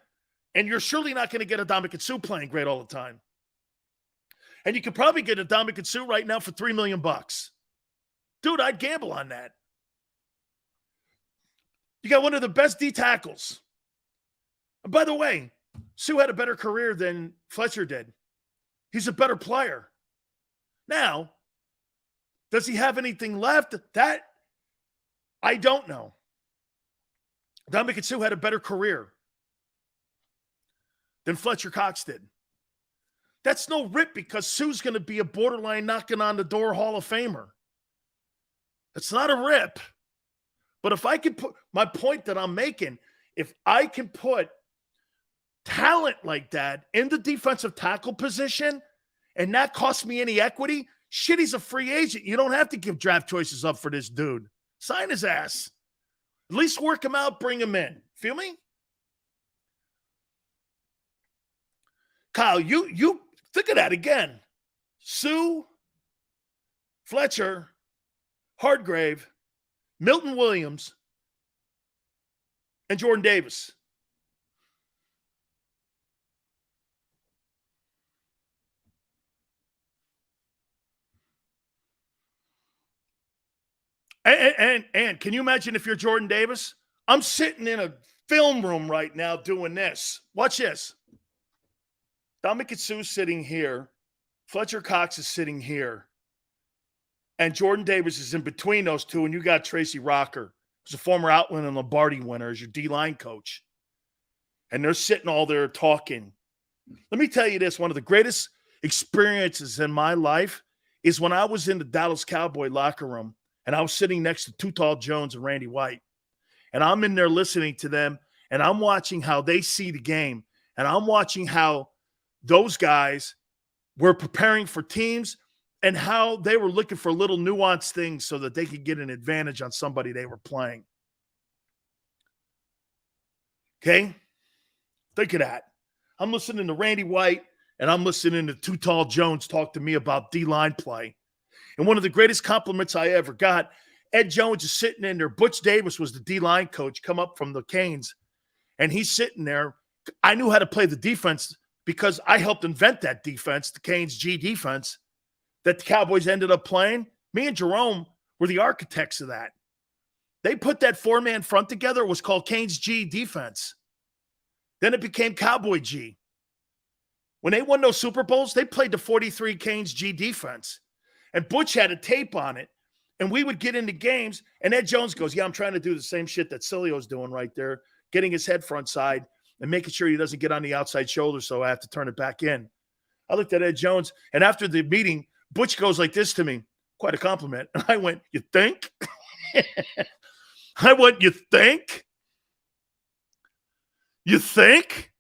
and you're surely not going to get Ndamukong Suh playing great all the time. And you could probably get Ndamukong Suh right now for $3 million. Dude, I'd gamble on that. You got one of the best D tackles. And by the way, Suh had a better career than Fletcher did. He's a better player. Now, does he have anything left? That, I don't know. Ndamukong Suh had a better career than Fletcher Cox did. That's no rip because Suh's going to be a borderline knocking on the door Hall of Famer. It's not a rip. But if I can put my point that I'm making, if I can put talent like that in the defensive tackle position and not cost me any equity, shit, he's a free agent. You don't have to give draft choices up for this dude. Sign his ass. At least work him out, bring him in. Feel me? Kyle, you think of that again. Suh, Fletcher, Hargrave, Milton Williams, and Jordan Davis. And can you imagine if you're Jordan Davis? I'm sitting in a film room right now doing this. Watch this. Ndamukong Suh sitting here. Fletcher Cox is sitting here. And Jordan Davis is in between those two, and you got Tracy Rocker, who's a former Outland and Lombardi winner, as your D-line coach. And they're sitting all there talking. Let me tell you this, one of the greatest experiences in my life is when I was in the Dallas Cowboy locker room, and I was sitting next to Too Tall Jones and Randy White. And I'm in there listening to them, and I'm watching how they see the game, and I'm watching how those guys were preparing for teams and how they were looking for little nuanced things so that they could get an advantage on somebody they were playing. Okay? Think of that. I'm listening to Randy White, and I'm listening to Too Tall Jones talk to me about D-line play. And one of the greatest compliments I ever got, Ed Jones is sitting in there. Butch Davis was the D-line coach, come up from the Canes, and he's sitting there. I knew how to play the defense because I helped invent that defense, the Canes G defense, that the Cowboys ended up playing. Me and Jerome were the architects of that. They put that four-man front together. It was called Canes G defense. Then it became Cowboy G. When they won those Super Bowls, they played the 43 Canes G defense. And Butch had a tape on it. And we would get into games, and Ed Jones goes, yeah, I'm trying to do the same shit that Sileo's doing right there, getting his head front side and making sure he doesn't get on the outside shoulder, so I have to turn it back in. I looked at Ed Jones, and after the meeting, Butch goes like this to me, quite a compliment. And I went, you think? I went, you think? You think?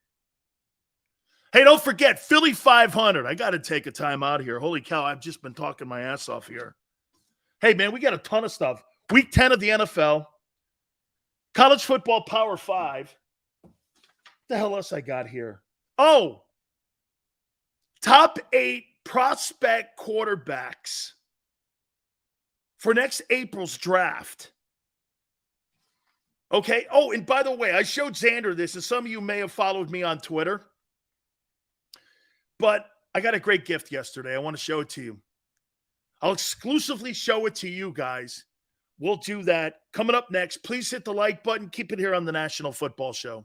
Hey, don't forget, Philly 500. I got to take a time out here. Holy cow, I've just been talking my ass off here. Hey, man, we got a ton of stuff. Week 10 of the NFL. College football Power 5. What the hell else I got here? Oh, top 8 prospect quarterbacks for next April's draft. Okay. Oh, and by the way, I showed Xander this, and some of you may have followed me on Twitter. But I got a great gift yesterday. I want to show it to you. I'll exclusively show it to you guys. We'll do that. Coming up next, please hit the like button. Keep it here on the National Football Show.